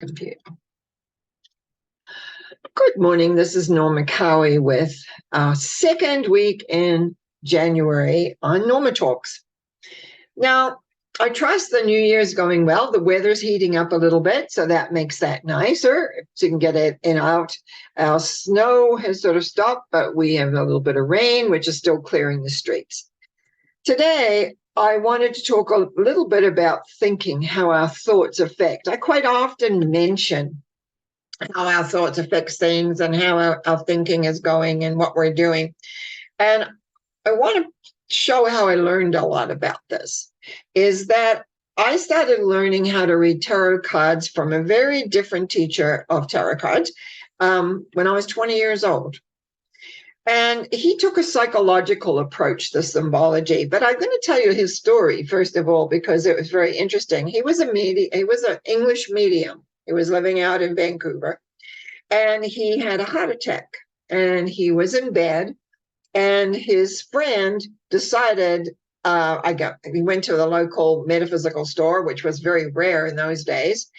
computer. Good morning. This is Norma Cowie with our second week in January on Norma Talks. Now, I trust the new year's going well. The weather's heating up a little bit, so that makes that nicer. So you can get it in out. Our snow has sort of stopped, but we have a little bit of rain, which is still clearing the streets. Today, I wanted to talk a little bit about thinking, how our thoughts affect. I quite often mention how our thoughts affect things and how our thinking is going and what we're doing. And I want to show how I learned a lot about this, is that I started learning how to read tarot cards from a very different teacher of tarot cards when I was 20 years old. And he took a psychological approach to symbology, but I'm going to tell you his story, first of all, because it was very interesting. He was an English medium. He was living out in Vancouver, and he had a heart attack, and he was in bed, and his friend decided, he went to the local metaphysical store, which was very rare in those days,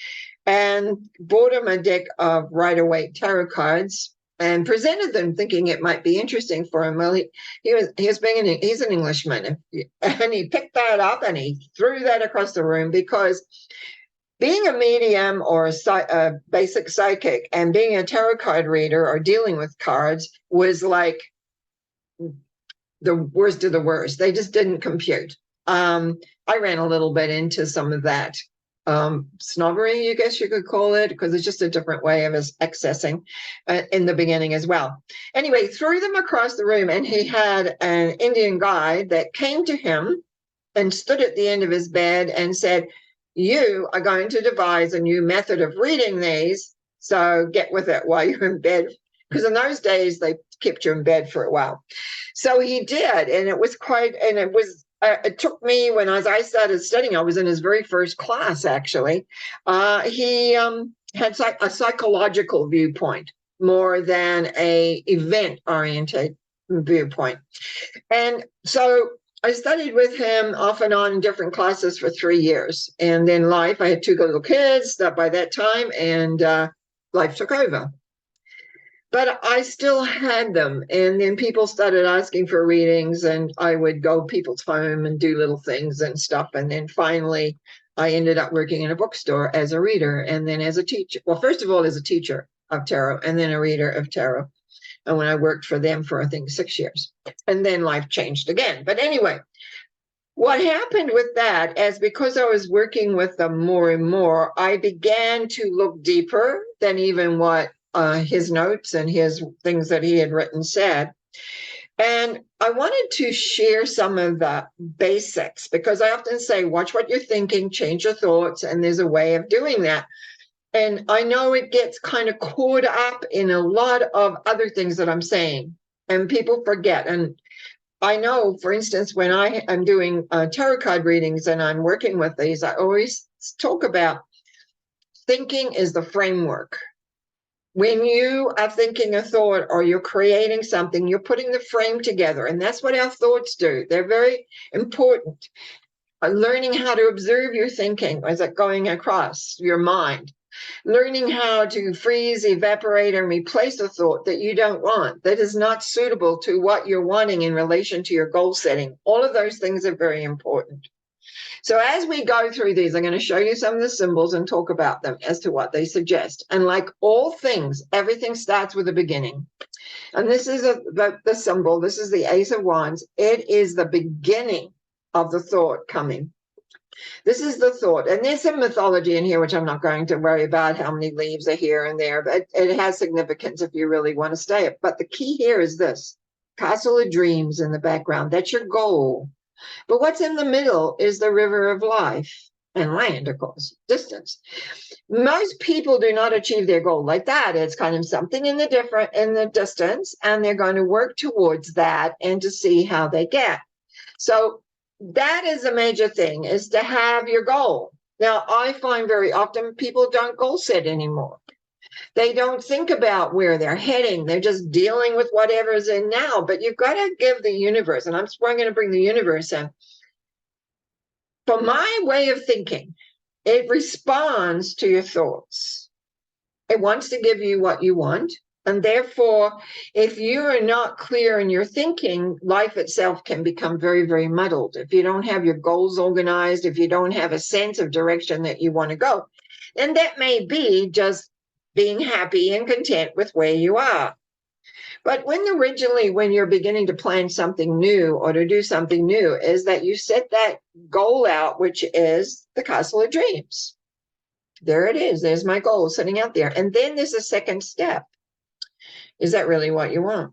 and bought him a deck of Rider-Waite tarot cards and presented them, thinking it might be interesting for him. Well, he's an Englishman, and he picked that up and he threw that across the room, because being a medium or a basic psychic and being a tarot card reader or dealing with cards was like the worst of the worst. They just didn't compute. I ran a little bit into some of that snobbery, I guess you could call it, because it's just a different way of us accessing in the beginning as well. Anyway, threw them across the room, and he had an Indian guide that came to him and stood at the end of his bed and said, "You are going to devise a new method of reading these, so get with it while you're in bed." Because in those days, they kept you in bed for a while. So he did, and it took me, when I started studying, I was in his very first class, actually. He had a psychological viewpoint more than a event-oriented viewpoint. And so I studied with him off and on in different classes for 3 years. And then I had 2 little kids by that time, and life took over. But I still had them. And then people started asking for readings, and I would go people's home and do little things and stuff. And then finally, I ended up working in a bookstore as a reader, and then as a teacher. Well, first of all, as a teacher of tarot, and then a reader of tarot. And when I worked for them for, I think, 6 years. And then life changed again. But anyway, what happened with that is, because I was working with them more and more, I began to look deeper than even what his notes and his things that he had written said. And I wanted to share some of the basics, because I often say, watch what you're thinking, change your thoughts, and there's a way of doing that. And I know it gets kind of caught up in a lot of other things that I'm saying, and people forget. And I know, for instance, when I am doing tarot card readings and I'm working with these, I always talk about thinking is the framework. When you are thinking a thought or you're creating something, you're putting the frame together, and that's what our thoughts do. They're very important. Learning how to observe your thinking as it going across your mind. Learning how to freeze, evaporate, and replace a thought that you don't want, that is not suitable to what you're wanting in relation to your goal setting. All of those things are very important. So as we go through these, I'm going to show you some of the symbols and talk about them as to what they suggest. And like all things, everything starts with a beginning. And this is the symbol. This is the Ace of Wands. It is the beginning of the thought coming. This is the thought. And there's some mythology in here, which I'm not going to worry about how many leaves are here and there, but it has significance if you really want to stay it. But the key here is this: Castle of Dreams in the background. That's your goal. But what's in the middle is the river of life and land, of course, distance. Most people do not achieve their goal like that. It's kind of something in the distance, and they're going to work towards that and to see how they get. So that is a major thing, is to have your goal. Now, I find very often people don't goal set anymore. They don't think about where they're heading. They're just dealing with whatever's in now. But you've got to give the universe, and I'm going to bring the universe in. For my way of thinking, it responds to your thoughts. It wants to give you what you want. And therefore, if you are not clear in your thinking, life itself can become very, very muddled. If you don't have your goals organized, if you don't have a sense of direction that you want to go, and that may be just being happy and content with where you are. But when you're beginning to plan something new or to do something new, is that you set that goal out, which is the castle of dreams. There it is. There's my goal sitting out there. And then there's a second step. Is that really what you want?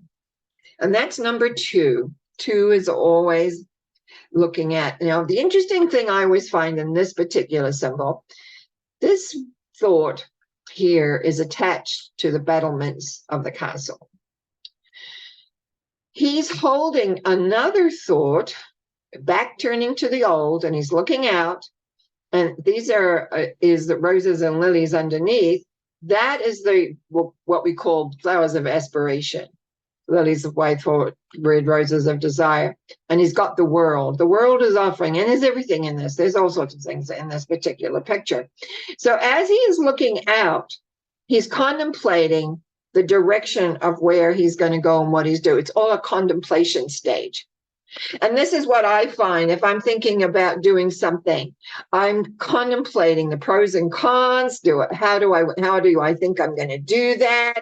And that's number two. Two is always looking at, the interesting thing I always find in this particular symbol, this thought here is attached to the battlements of the castle. He's holding another thought, back turning to the old, and he's looking out. And these is the roses and lilies underneath. That is what we call flowers of aspiration, lilies of white, red roses of desire. And he's got the world. The world is offering, and there's everything in this. There's all sorts of things in this particular picture. So as he is looking out, he's contemplating the direction of where he's going to go and what he's doing. It's all a contemplation stage. And this is what I find if I'm thinking about doing something, I'm contemplating the pros and cons. How do I think I'm going to do that?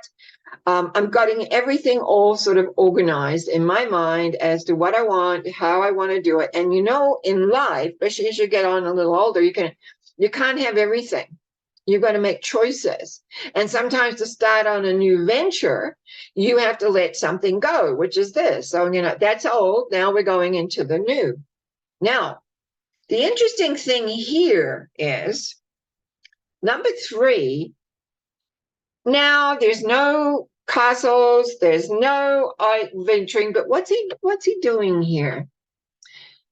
I'm getting everything all sort of organized in my mind as to what I want, how I want to do it. And in life, especially as you get on a little older, you can't have everything. You've got to make choices. And sometimes to start on a new venture, you have to let something go, which is this. So, that's old. Now we're going into the new. Now, the interesting thing here is number 3. Now there's no castles, there's no venturing, but what's he doing here?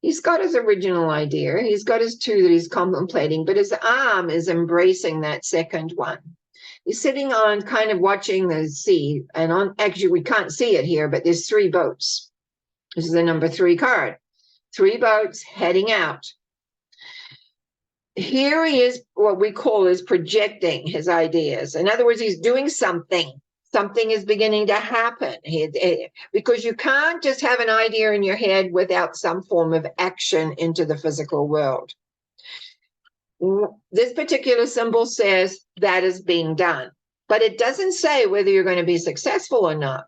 He's got his original idea. He's got his 2 that he's contemplating, but his arm is embracing that second one. He's sitting on kind of watching the sea, and actually we can't see it here, but there's 3 boats. This is the number 3 card. 3 boats heading out. Here he is, what we call is projecting his ideas. In other words, he's doing something. Something is beginning to happen, because you can't just have an idea in your head without some form of action into the physical world. This particular symbol says that is being done, but it doesn't say whether you're going to be successful or not.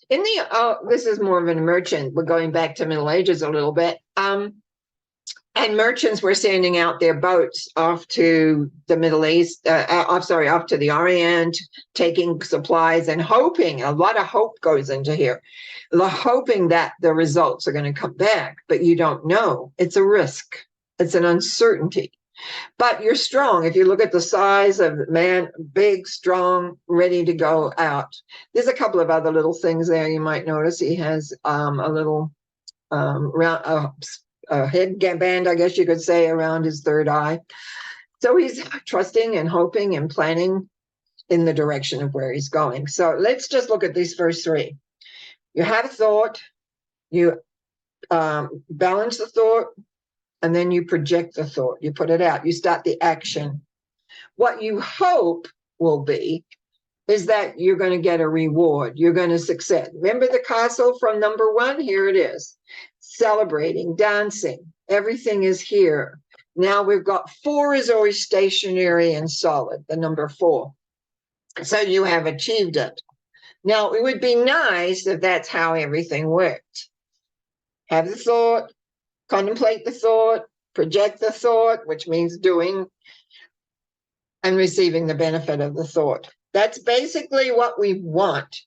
This is more of a merchant. We're going back to Middle Ages a little bit. And merchants were sending out their boats off to the Middle East, off to the Orient, taking supplies and hoping. A lot of hope goes into here. Hoping that the results are going to come back, but you don't know. It's a risk. It's an uncertainty. But you're strong. If you look at the size of the man, big, strong, ready to go out. There's a couple of other little things there you might notice. He has a little round a headband, I guess you could say, around his third eye. So he's trusting and hoping and planning in the direction of where he's going. So let's just look at these first 3. You have a thought, you balance the thought, and then you project the thought. You put it out. You start the action. What you hope will be is that you're going to get a reward. You're going to succeed. Remember the castle from number 1? Here it is. Celebrating, dancing, everything is here. Now we've got 4 is always stationary and solid, the number 4. So you have achieved it. Now it would be nice if that's how everything worked. Have the thought, contemplate the thought, project the thought, which means doing and receiving the benefit of the thought. That's basically what we want.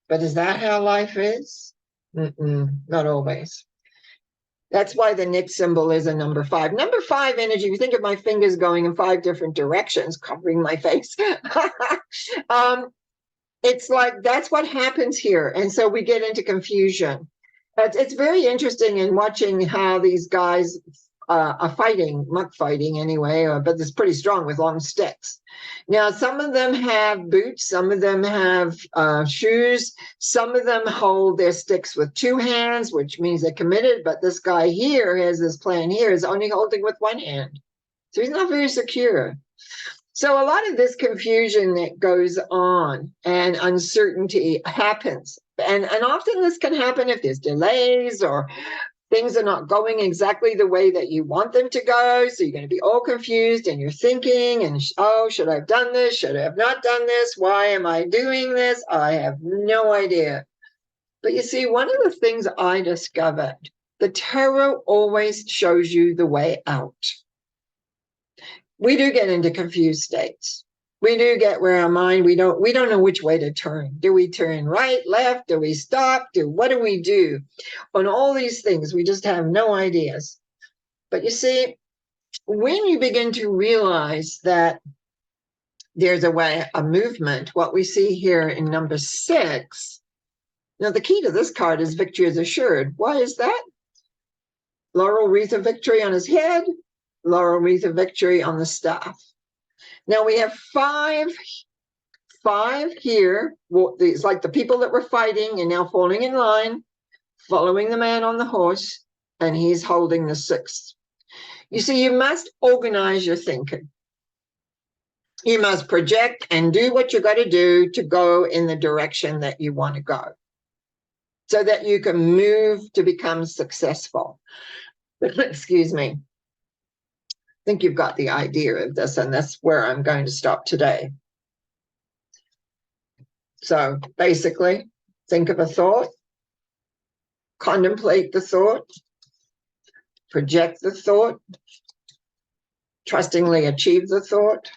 But is that how life is? Not always. That's why the next symbol is a number 5. Number 5 energy, you think of my fingers going in 5 different directions, covering my face. It's like that's what happens here. And so we get into confusion. It's very interesting in watching how these guys are fighting, muck fighting anyway, but it's pretty strong with long sticks. Now, some of them have boots, some of them have shoes, some of them hold their sticks with 2 hands, which means they're committed, but this guy here has this plan here is only holding with 1 hand. So he's not very secure. So a lot of this confusion that goes on and uncertainty happens. And often this can happen if there's delays or things are not going exactly the way that you want them to go. So you're going to be all confused and you're thinking, and oh, should I have done this? Should I have not done this? Why am I doing this? I have no idea. But you see, one of the things I discovered, the tarot always shows you the way out. We do get into confused states. We do get where our mind, we don't know which way to turn. Do we turn right, left? Do we stop? What do we do? On all these things, we just have no ideas. But you see, when you begin to realize that there's a way, a movement, what we see here in number 6, now the key to this card is victory is assured. Why is that? Laurel wreath of victory on his head, laurel wreath of victory on the staff. Now we have five here. Well, it's like the people that were fighting and now falling in line, following the man on the horse, and he's holding the 6th. You see, you must organize your thinking. You must project and do what you got to do to go in the direction that you want to go so that you can move to become successful. Excuse me. I think you've got the idea of this, and that's where I'm going to stop today. So basically, think of a thought, contemplate the thought, project the thought, trustingly achieve the thought.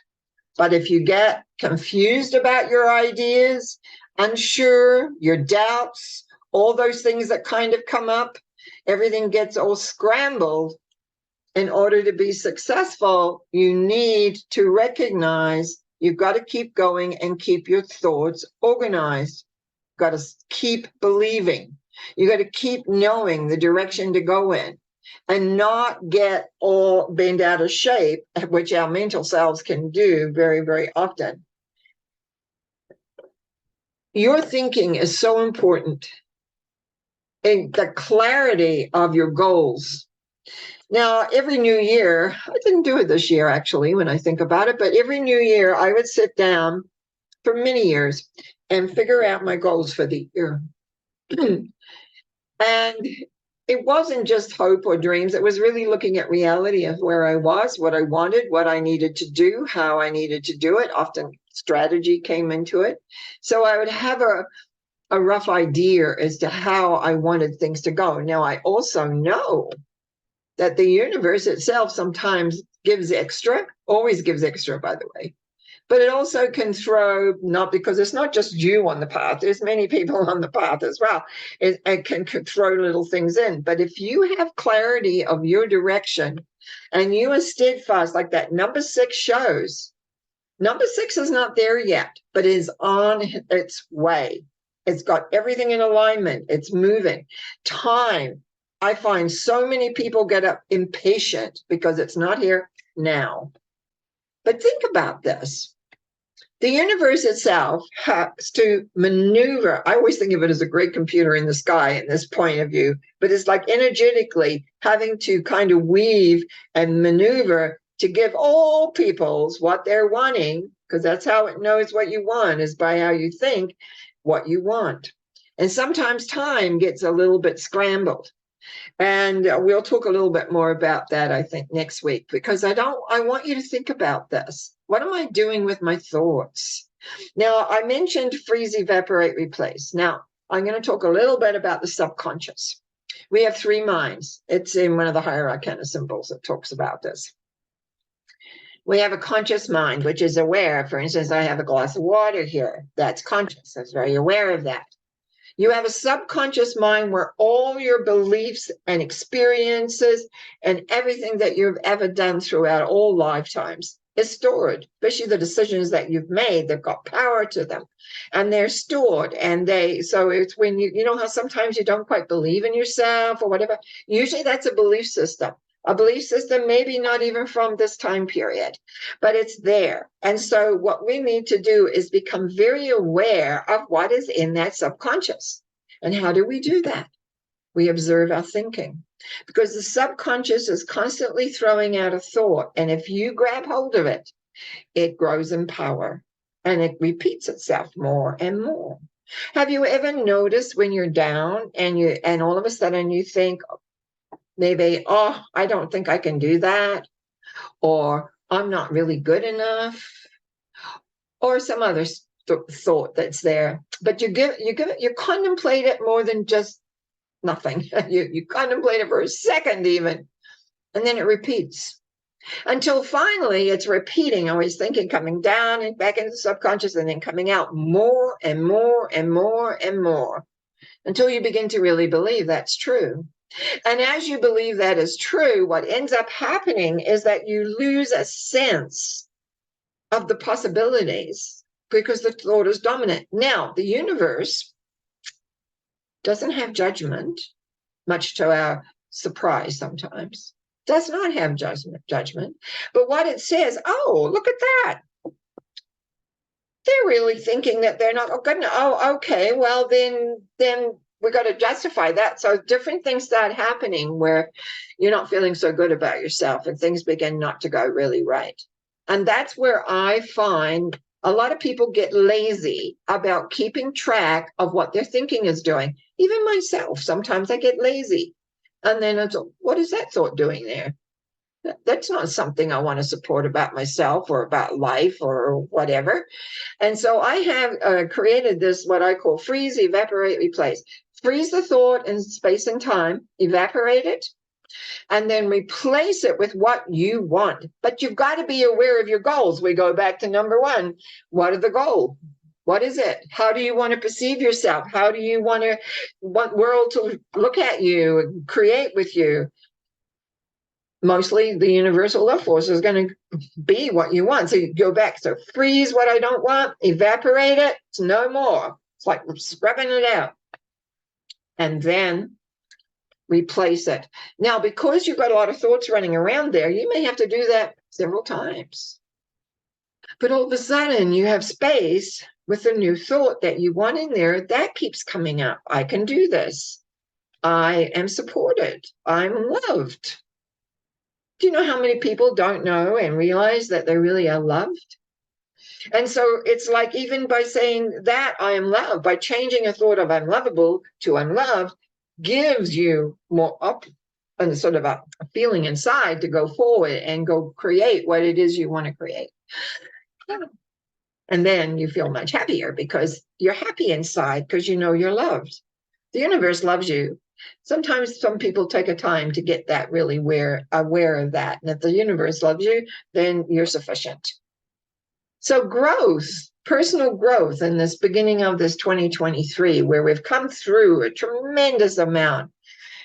But if you get confused about your ideas, unsure, your doubts, all those things that kind of come up, everything gets all scrambled. In order to be successful, you need to recognize you've got to keep going and keep your thoughts organized. You've got to keep believing. You got to keep knowing the direction to go in and not get all bent out of shape, which our mental selves can do very, very often. Your thinking is so important in the clarity of your goals. Now, every new year, I didn't do it this year, actually, when I think about it, but every new year I would sit down for many years and figure out my goals for the year. And it wasn't just hope or dreams. It was really looking at reality of where I was, what I wanted, what I needed to do, how I needed to do it. Often strategy came into it. So I would have a rough idea as to how I wanted things to go. Now, I also know that the universe itself sometimes gives extra, always gives extra, by the way, but it also can throw, not because it's not just you on the path, there's many people on the path as well. It can throw little things in. But if you have clarity of your direction and you are steadfast, like that number 6 shows, number 6 is not there yet, but is on its way. It's got everything in alignment. It's moving. Time. I find so many people get up impatient because it's not here now. But think about this. The universe itself has to maneuver. I always think of it as a great computer in the sky in this point of view, but it's like energetically having to kind of weave and maneuver to give all peoples what they're wanting, because that's how it knows what you want, is by how you think what you want. And sometimes time gets a little bit scrambled. And we'll talk a little bit more about that, I think, next week, because I want you to think about this. What am I doing with my thoughts? Now, I mentioned freeze, evaporate, replace. Now, I'm going to talk a little bit about the subconscious. We have 3 minds. It's in one of the higher arcana symbols that talks about this. We have a conscious mind, which is aware. For instance, I have a glass of water here. That's conscious. I was very aware of that. You have a subconscious mind where all your beliefs and experiences and everything that you've ever done throughout all lifetimes is stored, especially the decisions that you've made. They've got power to them and they're stored. And so it's when you know how sometimes you don't quite believe in yourself or whatever. Usually that's a belief system. A belief system, maybe not even from this time period, but it's there. And so what we need to do is become very aware of what is in that subconscious. And how do we do that? We observe our thinking, because the subconscious is constantly throwing out a thought. And if you grab hold of it it grows in power and it repeats itself more and more. Have you ever noticed when you're down and all of a sudden you think maybe, oh, I don't think I can do that, or I'm not really good enough, or some other thought that's there, but you contemplate it more than just nothing. You contemplate it for a second even, and then it repeats until finally it's repeating, always thinking, coming down and back into the subconscious, and then coming out more and more and more and more until you begin to really believe that's true. And as you believe that is true, what ends up happening is that you lose a sense of the possibilities because the thought is dominant. Now, the universe doesn't have judgment, much to our surprise sometimes. Does not have judgment. But what it says, oh, look at that. They're really thinking that they're not good. Oh, okay. Well, then we got to justify that. So different things start happening where you're not feeling so good about yourself and things begin not to go really right. And that's where I find a lot of people get lazy about keeping track of what their thinking is doing. Even myself, sometimes I get lazy. And then it's, what is that thought doing there? That's not something I want to support about myself or about life or whatever. And so I have created this, what I call freeze, evaporate, replace. Freeze the thought in space and time, evaporate it, and then replace it with what you want. But you've got to be aware of your goals. We go back to number one. What are the goals? What is it? How do you want to perceive yourself? How do you want world to look at you and create with you? Mostly the universal love force is going to be what you want. So you go back. So freeze what I don't want, evaporate it. It's no more. It's like scrubbing it out. And then replace it. Now, because you've got a lot of thoughts running around there, you may have to do that several times. But all of a sudden you have space with a new thought that you want in there that keeps coming up. I can do this. I am supported. I'm loved. Do you know how many people don't know and realize that they really are loved? And so it's like, even by saying that I am loved, by changing a thought of I'm lovable to I'm loved, gives you more up and sort of a feeling inside to go forward and go create what it is you want to create. And then you feel much happier because you're happy inside because you know you're loved. The universe loves you. Sometimes some people take a time to get that really aware of that. And if the universe loves you, then you're sufficient. So growth, personal growth in this beginning of this 2023, where we've come through a tremendous amount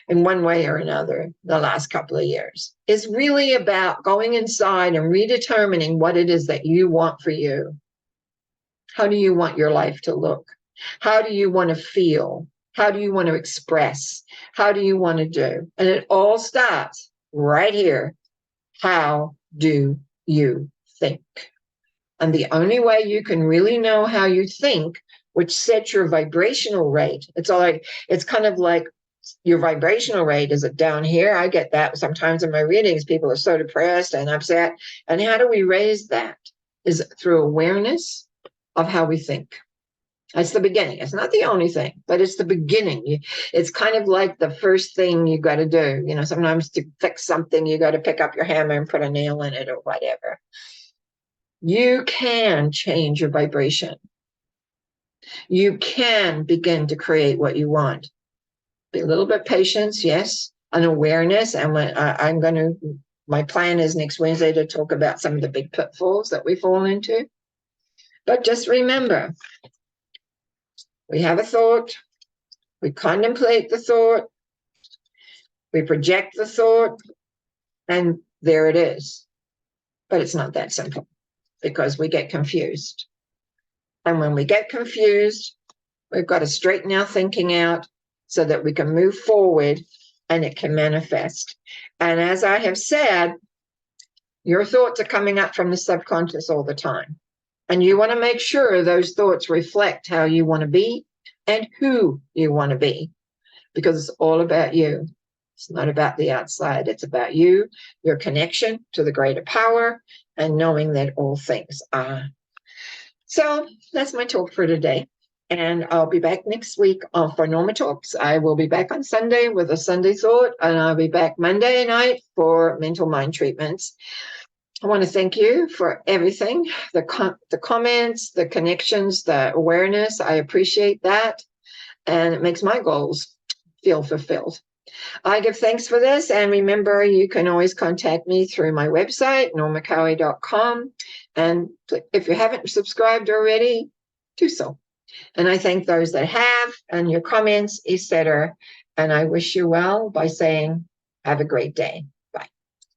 in one way or another the last couple of years, is really about going inside and redetermining what it is that you want for you. How do you want your life to look? How do you want to feel? How do you want to express? How do you want to do? And it all starts right here. How do you think? And the only way you can really know how you think, which sets your vibrational rate, it's kind of like your vibrational rate. Is it down here? I get that sometimes in my readings. People are so depressed and upset. And how do we raise that? Is it through awareness of how we think? That's the beginning. It's not the only thing, but it's the beginning. It's kind of like the first thing you got to do. You know, sometimes to fix something, you got to pick up your hammer and put a nail in it or whatever. You can change your vibration. You can begin to create what you want. Be a little bit patience, yes, an awareness. And my plan is next Wednesday to talk about some of the big pitfalls that we fall into. But just remember, we have a thought, we contemplate the thought, we project the thought, and there it is. But it's not that simple because we get confused. And when we get confused, we've got to straighten our thinking out so that we can move forward and it can manifest. And as I have said, your thoughts are coming up from the subconscious all the time. And you want to make sure those thoughts reflect how you want to be and who you want to be, because it's all about you. It's not about the outside. It's about you, your connection to the greater power, and knowing that all things are. So that's my talk for today. And I'll be back next week for Norma Talks. I will be back on Sunday with a Sunday thought, and I'll be back Monday night for mental mind treatments. I want to thank you for everything, the comments, the connections, the awareness. I appreciate that. And it makes my goals feel fulfilled. I give thanks for this. And remember, you can always contact me through my website, normacowie.com. And if you haven't subscribed already, do so. And I thank those that have, and your comments, etc. And I wish you well by saying, have a great day.